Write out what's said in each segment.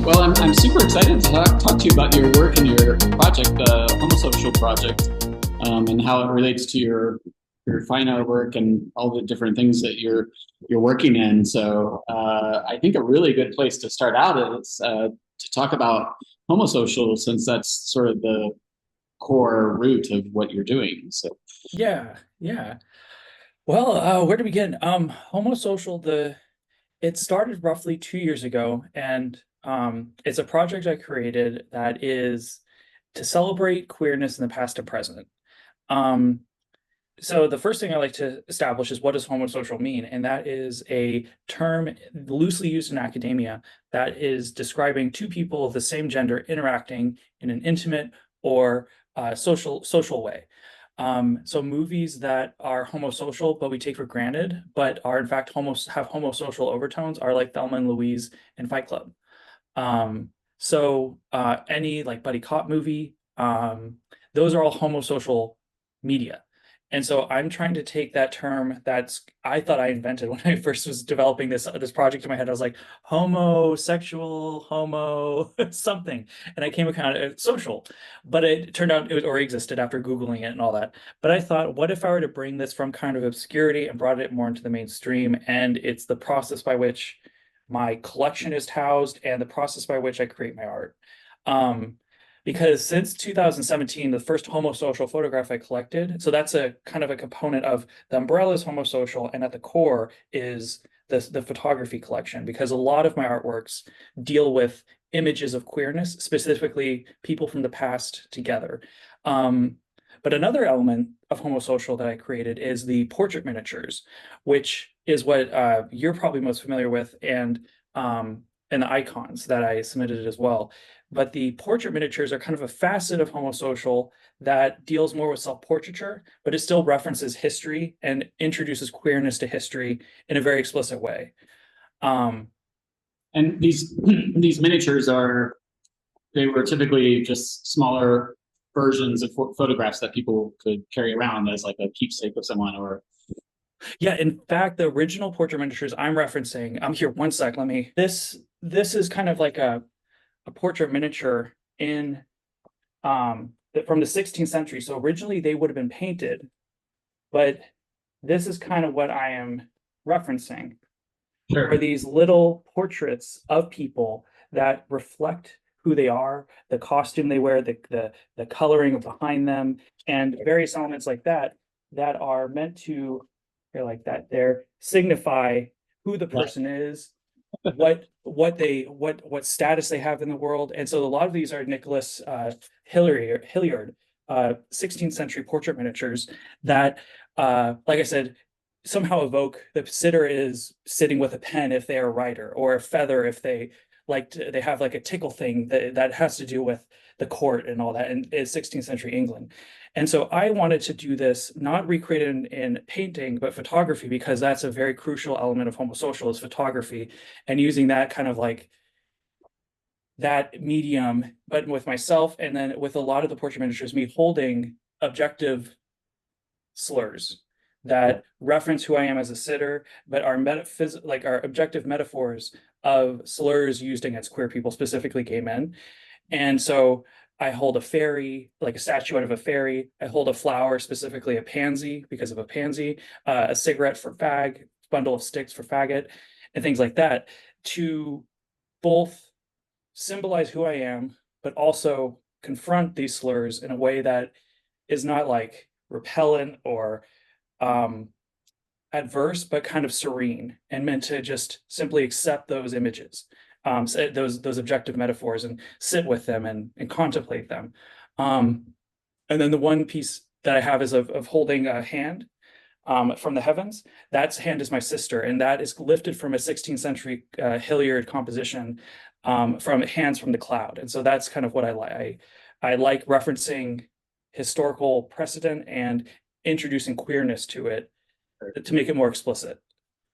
Well, I'm super excited to talk to you about your work and your project, the Homosocial project, and how it relates to your fine art work and all the different things that you're working in. So I think a really good place to start out is to talk about Homosocial, since that's sort of the core root of what you're doing. So Yeah, yeah. Well, where to begin? Homosocial, it started roughly 2 years ago, and it's a project I created that is to celebrate queerness in the past and present. Um, so the first thing I like to establish is, what does homosocial mean? And that is a term loosely used in academia that is describing two people of the same gender interacting in an intimate or social way. So movies that are homosocial, but we take for granted, but are in fact have homosocial overtones, are like Thelma and Louise and Fight Club. Any like buddy cop movie, those are all homosocial media. And so I'm trying to take that term that's I thought I invented when I first was developing this project in my head. I was like, homosexual, homo something. And I came kind of social, but it turned out it already existed after Googling it and all that. But I thought, what if I were to bring this from kind of obscurity and brought it more into the mainstream? And it's the process by which my collection is housed and the process by which I create my art. Um, because since 2017, the first homosocial photograph I collected, so that's a kind of a component of the umbrella is homosocial, and at the core is the photography collection, because a lot of my artworks deal with images of queerness, specifically people from the past together. Um, but another element of homosocial that I created is the portrait miniatures, which is what you're probably most familiar with, and the icons that I submitted as well. But the portrait miniatures are kind of a facet of homosocial that deals more with self-portraiture, but it still references history and introduces queerness to history in a very explicit way. Um, and these miniatures they were typically just smaller versions of photographs that people could carry around as like a keepsake of someone or yeah, in fact, the original portrait miniatures I'm referencing, I'm here one sec, let me, this is kind of like a portrait miniature in from the 16th century. So originally they would have been painted, but this is kind of what I am referencing, are sure. these little portraits of people that reflect who they are, the costume they wear, the coloring behind them, and various elements like that that are meant to, they're like that, they're signify who the Yeah. person is, what status they have in the world. And so a lot of these are Nicholas Hilliard 16th century portrait miniatures that, like I said, somehow evoke the sitter is sitting with a pen if they are a writer, or a feather if they have like a tickle thing that has to do with the court and all that in 16th century England. And so I wanted to do this, not recreate it in painting, but photography, because that's a very crucial element of homosocial is photography, and using that kind of like that medium, but with myself, and then with a lot of the portrait miniatures, me holding objective slurs that reference who I am as a sitter, but are like are objective metaphors of slurs used against queer people, specifically gay men. And so I hold a fairy, like a statue out of a fairy. I hold a flower, specifically a pansy, because of a pansy, a cigarette for fag, bundle of sticks for faggot, and things like that, to both symbolize who I am, but also confront these slurs in a way that is not like repellent or um, adverse, but kind of serene, and meant to just simply accept those images, those objective metaphors, and sit with them and contemplate them. Um, and then the one piece that I have is of holding a hand from the heavens. That hand is my sister, and that is lifted from a 16th century Hilliard composition, from Hands from the Cloud. And so that's kind of what I like. I like referencing historical precedent and introducing queerness to it to make it more explicit.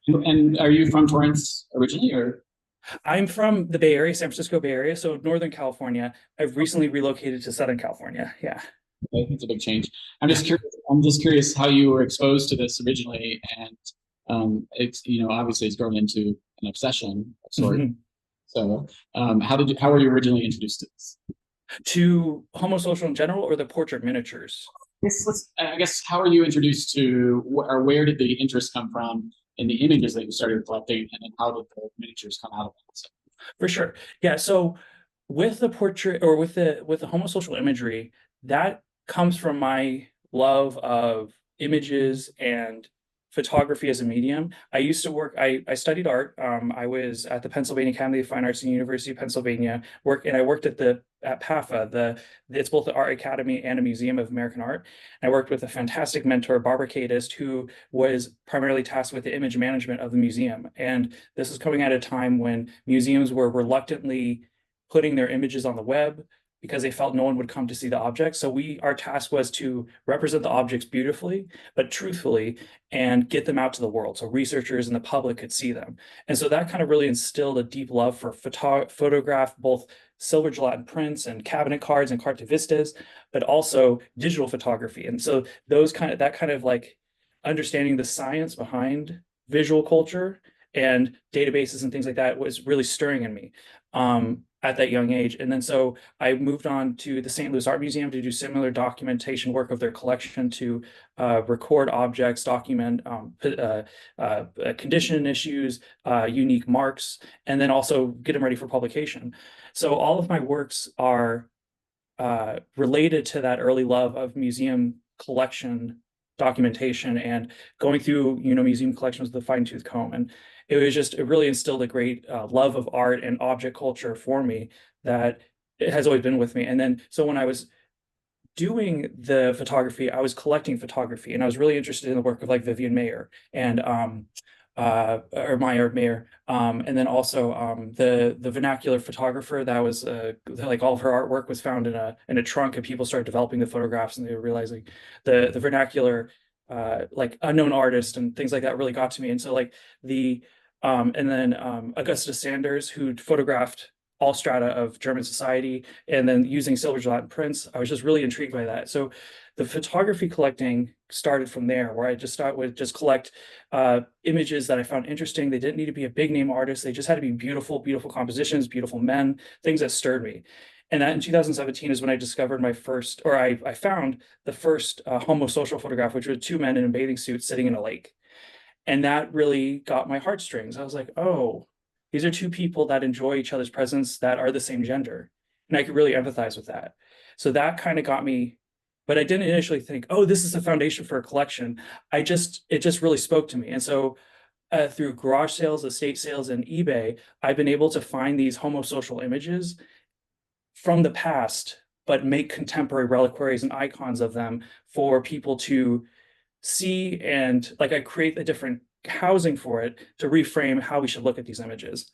And are you from Torrance originally, or I'm from the Bay Area, San Francisco Bay Area, so Northern California. I've recently relocated to Southern California. Yeah. it's a big change? I'm just curious. I'm just curious how you were exposed to this originally, and it's obviously it's grown into an obsession of sort. So, how were you originally introduced to this? To homosocial in general or the portrait miniatures? I guess, how are you introduced to, or where did the interest come from in the images that you started collecting, and then how did the miniatures come out of it? So, For sure. Yeah. So with the portrait or with the homosocial imagery, that comes from my love of images and photography as a medium. I used to work, I studied art. I was at the Pennsylvania Academy of Fine Arts and University of Pennsylvania, and I worked at PAFA, it's both the Art Academy and a Museum of American Art. And I worked with a fantastic mentor, Barbara Cadist, who was primarily tasked with the image management of the museum. And this was coming at a time when museums were reluctantly putting their images on the web because they felt no one would come to see the objects. So our task was to represent the objects beautifully, but truthfully, and get them out to the world so researchers and the public could see them. And so that kind of really instilled a deep love for photograph, both silver gelatin prints and cabinet cards and carte vistas, but also digital photography. And so that kind of like understanding the science behind visual culture and databases and things like that was really stirring in me at that young age. And then so I moved on to the St. Louis Art Museum to do similar documentation work of their collection, to record objects, document condition issues, unique marks, and then also get them ready for publication. So all of my works are related to that early love of museum collection documentation and going through, museum collections with a fine-tooth comb. And it really instilled a great love of art and object culture for me that it has always been with me. And then, so when I was doing the photography, I was collecting photography, and I was really interested in the work of like Vivian Mayer and or Meyer Mayer, and then also the vernacular photographer that was like all of her artwork was found in a trunk, and people started developing the photographs, and they were realizing the vernacular like unknown artist and things like that really got to me. And so like and then Augustus Sanders, who photographed all strata of German society, and then using silver gelatin prints. I was just really intrigued by that. So the photography collecting started from there, where I just started with just collect images that I found interesting. They didn't need to be a big name artist. They just had to be beautiful, beautiful compositions, beautiful men, things that stirred me. And that in 2017 is when I discovered I found the first homosocial photograph, which were two men in a bathing suit sitting in a lake. And that really got my heartstrings. I was like, oh, these are two people that enjoy each other's presence that are the same gender. And I could really empathize with that. So that kind of got me, but I didn't initially think, oh, this is the foundation for a collection. It just really spoke to me. And so through garage sales, estate sales, and eBay, I've been able to find these homosocial images from the past, but make contemporary reliquaries and icons of them for people to see. And like I create a different housing for it to reframe how we should look at these images.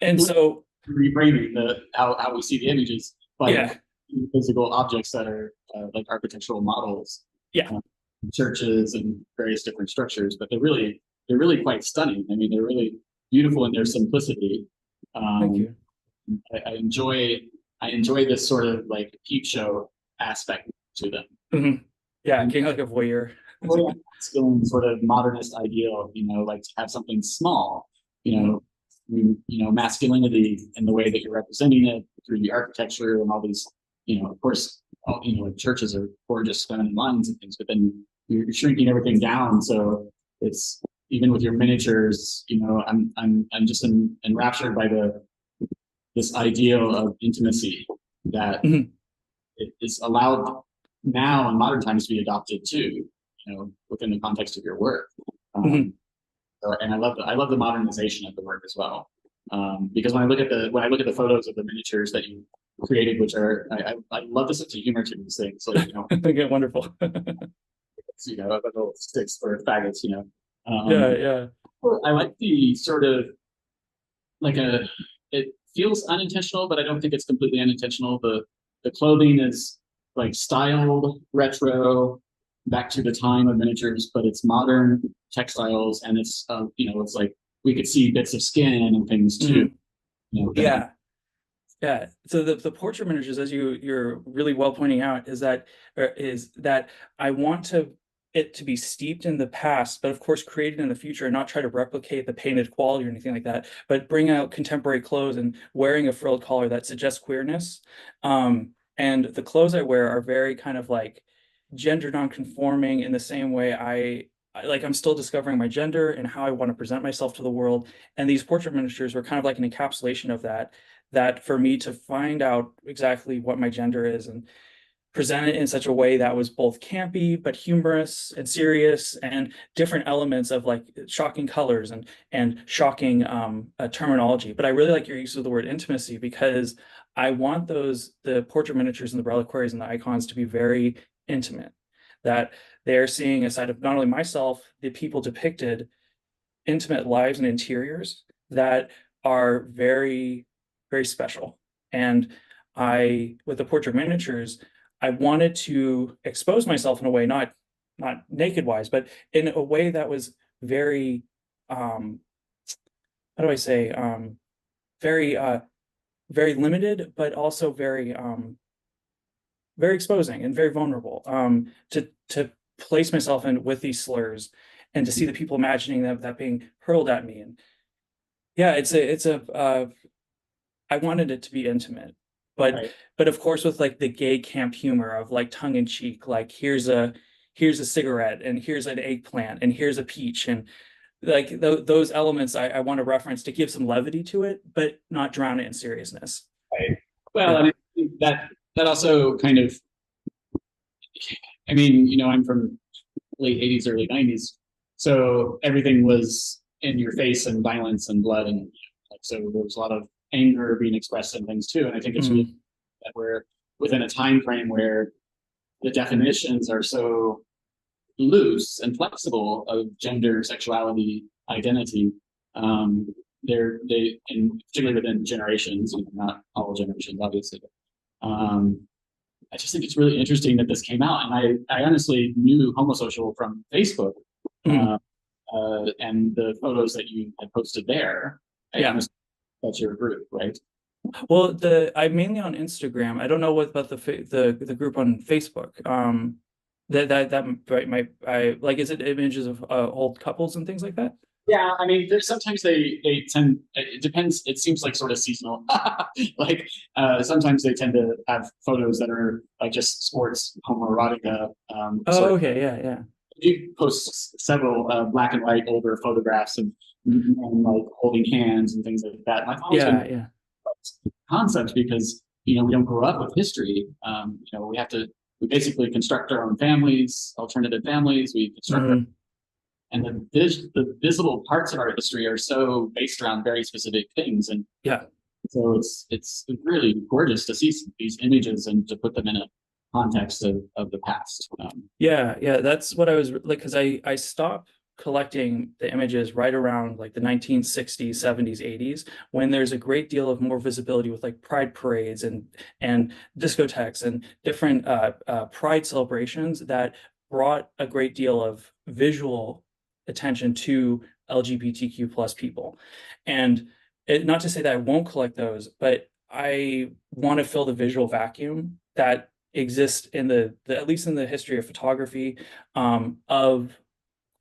And so reframing how we see the images by yeah, physical objects that are like architectural models, yeah, churches and various different structures, but they're really quite stunning. I mean, they're really beautiful in their simplicity. thank Um, you. I enjoy this sort of like peep show aspect to them. Mhm. Yeah, getting like a voyeur. Really masculine sort of modernist ideal, like to have something small, Mhm. masculinity in the way that you're representing it through the architecture and all these, of course, like churches are gorgeous feminine lines and things, but then you're shrinking everything down. So it's even with your miniatures, I'm just enraptured by this ideal of intimacy that Mhm. it is allowed now in modern times to be adopted too, within the context of your work. Mhm. And I love the modernization of the work as well. Because when I look at the photos of the miniatures that you created, which are I love the sense of humor to these things, like Okay, wonderful. little sticks for faggots, Yeah, Um, yeah. I like the sort of like it feels unintentional, but I don't think it's completely unintentional. The clothing is like styled retro back to the time of miniatures, but it's modern textiles, and it's it's like we could see bits of skin and things too. Mhm. That Yeah. Yeah. So the portrait miniatures, as you're really well pointing out, is that I want to it to be steeped in the past, but of course created in the future, and not try to replicate the painted quality or anything like that, but bring out contemporary clothes and wearing a frilled collar that suggests queerness. And the clothes I wear are very kind of like gender non-conforming in the same way like I'm still discovering my gender and how I want to present myself to the world. And these portrait miniatures were kind of like an encapsulation of that, that for me to find out exactly what my gender is and present it in such a way that was both campy but humorous and serious, and different elements of like shocking colors and shocking terminology. But I really like your use of the word intimacy, because I want the portrait miniatures and the reliquaries and the icons to be very intimate, that they're seeing a side of not only myself, the people depicted, intimate lives and interiors that are very, very special. And with the portrait miniatures, I wanted to expose myself in a way, not naked wise, but in a way that was very, how do I say, very, very limited, but also very, very exposing and very vulnerable. To place myself in with these slurs, and to see the people imagining that being hurled at me. And yeah, I wanted it to be intimate, but Right. but of course with like the gay camp humor of like tongue in cheek, like here's a cigarette, and here's an eggplant, and here's a peach, and like those elements I want to reference to give some levity to it, but not drown it in seriousness. Right. Well, Yeah. and I think that also kind of, I mean, I'm from late '80s, early '90s, so everything was in your face and violence and blood, and like so there was a lot of anger being expressed and things too. And I think it's really Mm, that we're within a time frame where the definitions are so loose and flexible of gender, sexuality, identity. Um, and particularly within generations, not all generations, obviously. Um, I just think it's really interesting that this came out, and I honestly knew Homosocial from Facebook, mm, uh, and the photos that you had posted there. I yeah. honestly, that's your group, right? Well, I'm mainly on Instagram. I don't know what about the group on Facebook. That might I like, is it images of old couples and things like that? Yeah, I mean, sometimes they tend. It depends. It seems like sort of seasonal. Like sometimes they tend to have photos that are like just sports homoerotica sort Oh, of. okay, yeah, yeah. You post several black and white older photographs of men like holding hands and things like that. And I've always been Yeah, yeah. concept because we don't grow up with history. We basically construct our own families, alternative families. We construct our Mm, and the visible parts of our history are so based around very specific things, and yeah. so it's really gorgeous to see these images and to put them in a context of the past. Yeah, yeah, that's what I was like, because I stopped collecting the images right around like the 1960s, 70s, 80s, when there's a great deal of more visibility with like pride parades and discotheques and different pride celebrations that brought a great deal of visual attention to LGBTQ plus people. And not to say that I won't collect those, but I want to fill the visual vacuum that exist in the at least in the history of photography, of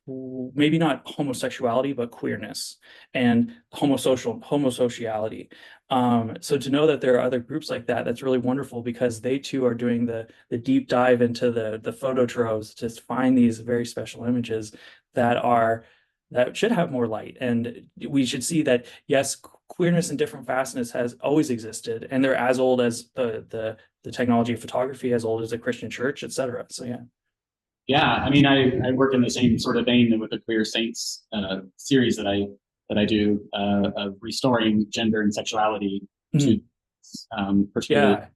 maybe not homosexuality but queerness and homosociality. So to know that there are other groups like that, that's really wonderful, because they too are doing the deep dive into the photo troves to find these very special images that are that should have more light. And we should see that yes, queerness in different facets has always existed, and they're as old as the technology of photography, as old as the Christian church, etc. So yeah. Yeah, I mean, I work in the same sort of vein with the Queer Saints series that I do of restoring gender and sexuality to Mhm. particularly Yeah,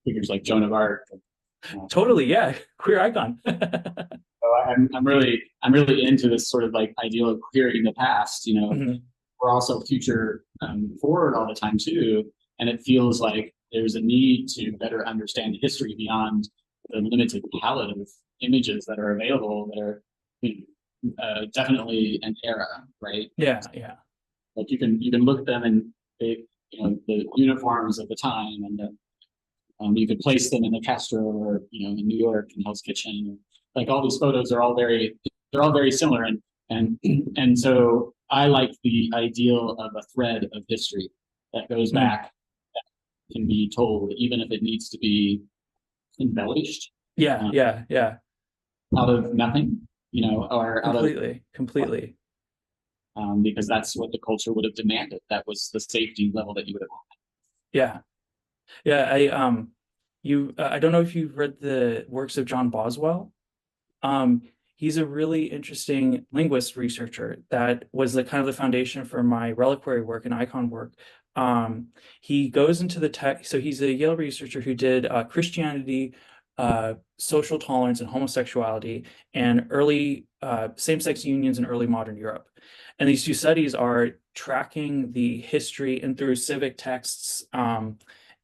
figures like Joan of Arc. totally. Yeah, queer icon. So I'm really into this sort of like ideal of queering the past. Mhm. We're also future forward all the time too, and it feels like there's a need to better understand history beyond the limited palette of images that are available. That are definitely an era, right? Yeah, yeah. Like you can look at them and the uniforms of the time, and you could place them in the Castro or in New York in Hell's Kitchen. like all these photos are all they're all very similar, and and so I like the ideal of a thread of history that goes Mm. back, can be told, even if it needs to be embellished Yeah, uh, yeah, yeah. out of nothing, or out of Completely, completely. because that's what the culture would have demanded. That was the safety level that you would have. Yeah. Yeah, I don't know if you've read the works of John Boswell. Um, he's a really interesting linguist researcher that was the kind of the foundation for my reliquary work and icon work. He goes into the tech, so he's a Yale researcher who did Christianity, social tolerance, and homosexuality, and early same-sex unions in early modern Europe. And these two studies are tracking the history and through civic texts,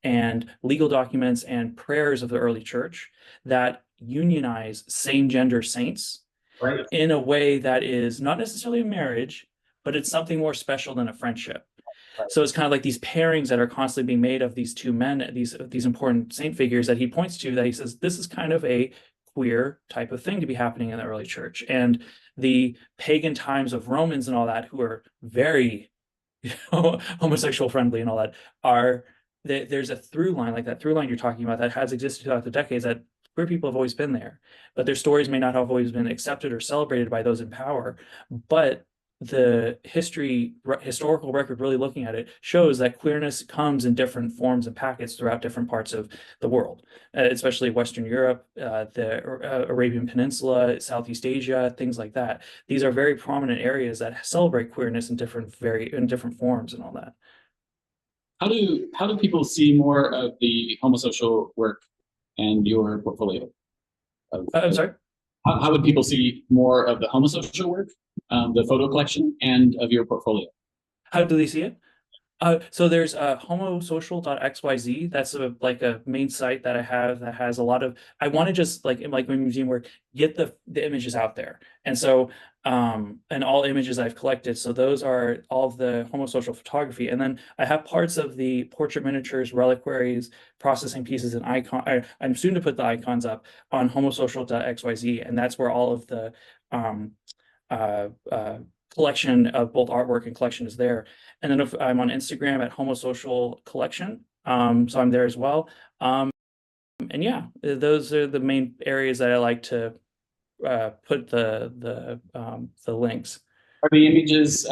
and legal documents and prayers of the early church that unionize same gender saints Right. in a way that is not necessarily a marriage, but it's something more special than a friendship. Right. So it's kind of like these pairings that are constantly being made of these two men, these important saint figures that he points to, that he says this is kind of a queer type of thing to be happening in the early church. And the pagan times of Romans and all that, who are very homosexual friendly and all that, are there's a through line, like that through line you're talking about, that has existed throughout the decades, that queer people have always been there, but their stories may not have always been accepted or celebrated by those in power. But the historical record, really looking at it, shows that queerness comes in different forms and packets throughout different parts of the world, especially Western Europe, the Arabian Peninsula, Southeast Asia, things like that. These are very prominent areas that celebrate queerness in different forms and all that. How do people see more of the homosocial work and your portfolio? I'm sorry. How would people see more of the homosocial work, the photo collection, and of your portfolio? How do they see it? So there's homosocial.xyz. That's like a main site that I have that has a lot of, I want to just like in like my museum work, get the images out there. And so and all images I've collected. So those are all of the homosocial photography. And then I have parts of the portrait miniatures, reliquaries, processing pieces, and I'm soon to put the icons up on homosocial.xyz. And that's where all of the um uh, uh, collection of both artwork and collection is there. And then if I'm on Instagram at Homosocial Collection, so I'm there as well. And yeah, those are the main areas that I like to put the links. Are the images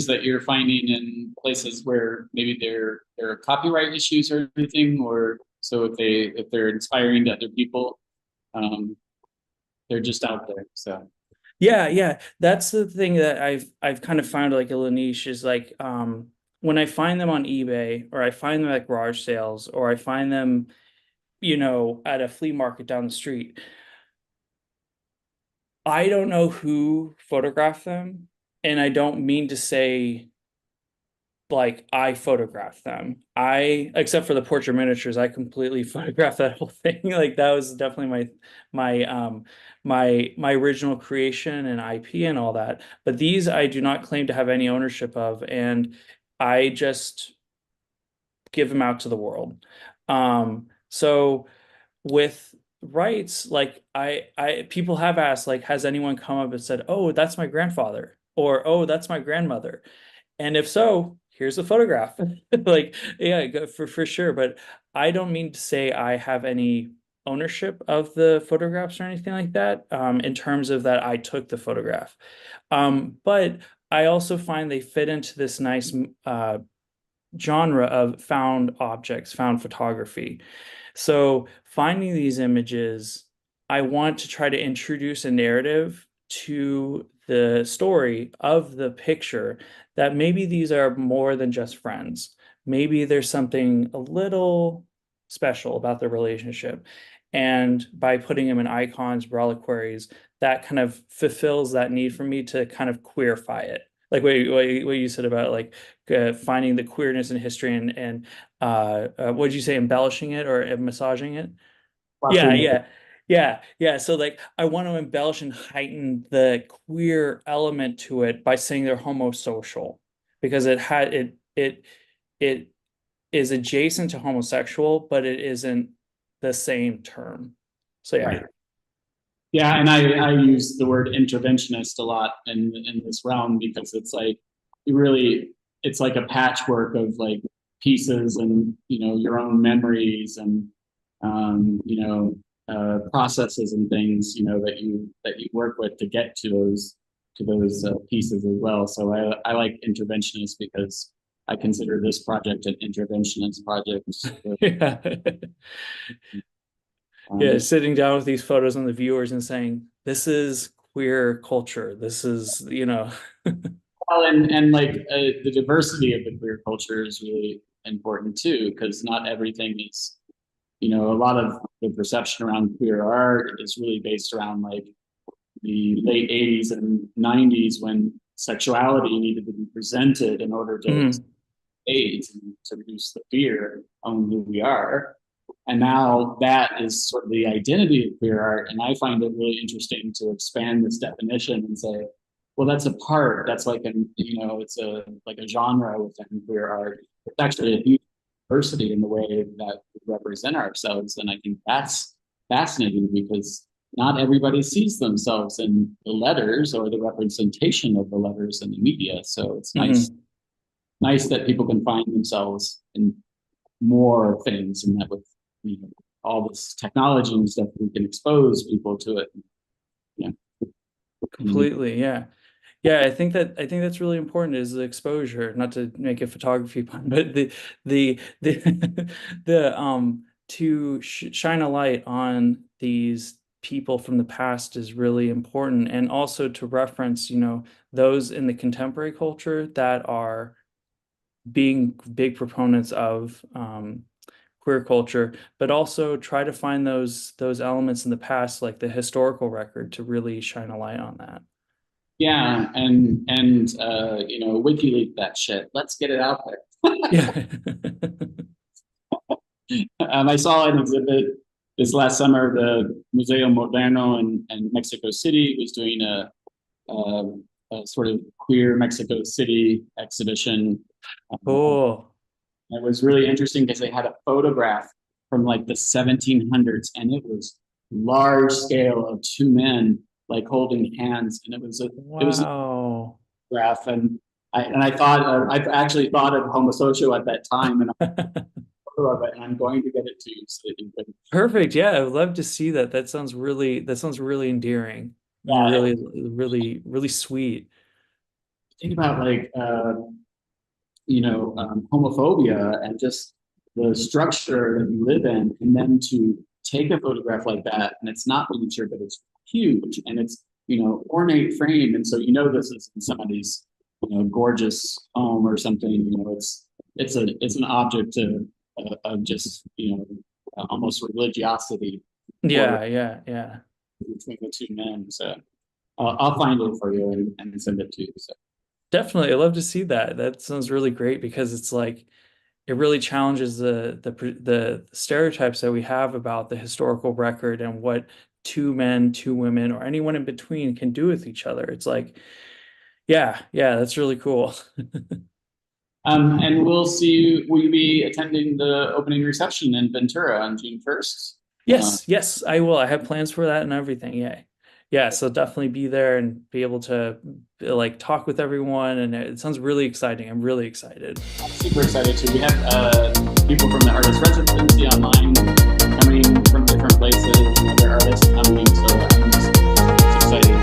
that you're finding in places where maybe there are copyright issues or anything, or so if they're inspiring to other people, um, they're just out there. So Yeah, yeah. That's the thing that I've kind of found like a little niche is like when I find them on eBay, or I find them at garage sales, or I find them, at a flea market down the street. I don't know who photographed them, and I don't mean to say like I photographed them. Except for the portrait miniatures, I completely photographed that whole thing. Like that was definitely my original creation and IP and all that. But these I do not claim to have any ownership of, and I just give them out to the world. So with rights, like I people have asked, like, has anyone come up and said, "Oh, that's my grandfather," or "Oh, that's my grandmother," and if so, here's a photograph. Like, yeah, for sure. But I don't mean to say I have any ownership of the photographs or anything like that, in terms of that I took the photograph. But I also find they fit into this nice genre of found objects, found photography. So finding these images, I want to try to introduce a narrative to the story of the picture, that maybe these are more than just friends. Maybe there's something a little special about their relationship. And by putting them in icons, reliquaries, that kind of fulfills that need for me to kind of queerify it. Like what you said about like finding the queerness in history, and what did you say, embellishing it or massaging it? Yeah, watching yeah, yeah. So like I want to embellish and heighten the queer element to it by saying they're homosocial, because it is adjacent to homosexual, but it isn't the same term. So yeah. right. Yeah, and I use the word interventionist a lot in this realm because it's like you really it's like a patchwork of like pieces and your own memories and processes and things that you work with to get to those pieces as well. So I like interventionist because I consider this project an interventionist project. Yeah. Yeah, sitting down with these photos on the viewers and saying, this is queer culture. This is, Well, and like the diversity of the queer culture is really important too, because not everything is, a lot of the perception around queer art is really based around like the late 80s and 90s when sexuality needed to be presented in order to Mhm. AIDS and to reduce the fear on who we are. And now that is sort of the identity of queer art. And I find it really interesting to expand this definition and say, well, that's a part. That's like it's a like a genre within queer art. It's actually a huge diversity in the way that we represent ourselves. And I think that's fascinating because not everybody sees themselves in the letters or the representation of the letters in the media. So it's Mhm. nice that people can find themselves in more things and that with all this technology and stuff we can expose people to it. Yeah. And Completely. Yeah. Yeah, I think that's really important is the exposure, not to make a photography pun, but the the to shine a light on these people from the past is really important, and also to reference, those in the contemporary culture that are being big proponents of queer culture, but also try to find those elements in the past, like the historical record, to really shine a light on that. yeah, and WikiLeaks that shit. Let's get it out there. Yeah. I saw an exhibit this last summer. The Museo Moderno in Mexico City was doing a sort of queer Mexico City exhibition. Cool. It was really interesting because they had a photograph from like the 1700s, and it was large scale of two men like holding hands, and it was a Wow. photograph, and I thought I actually thought of Homosocial at that time, and I thought of it, and I'm going to get it to you so that you can. Perfect. Yeah, I would love to see that. That sounds really endearing and Yeah, really, really, really sweet. think about like homophobia and just the structure that you live in, and then to take a photograph like that, and it's not miniature, but it's huge, and it's ornate frame, and so this is in somebody's gorgeous home or something. It's an object of just almost religiosity for Yeah, yeah, yeah. between the two men. So I'll find it for you and send it to you. So. Definitely. I love to see that. That sounds really great because it's like it really challenges the stereotypes that we have about the historical record and what two men, two women, or anyone in between can do with each other. It's like, yeah, yeah, that's really cool. And we'll see you. Will you be attending the opening reception in Ventura on June 1st? Yes, yes, I will. I have plans for that and everything. Yeah. Yeah, so definitely be there and be able to like talk with everyone, and it sounds really exciting. I'm really excited. I'm super excited too. We have people from the artist residency online coming from different places, and other artists coming. So it's exciting.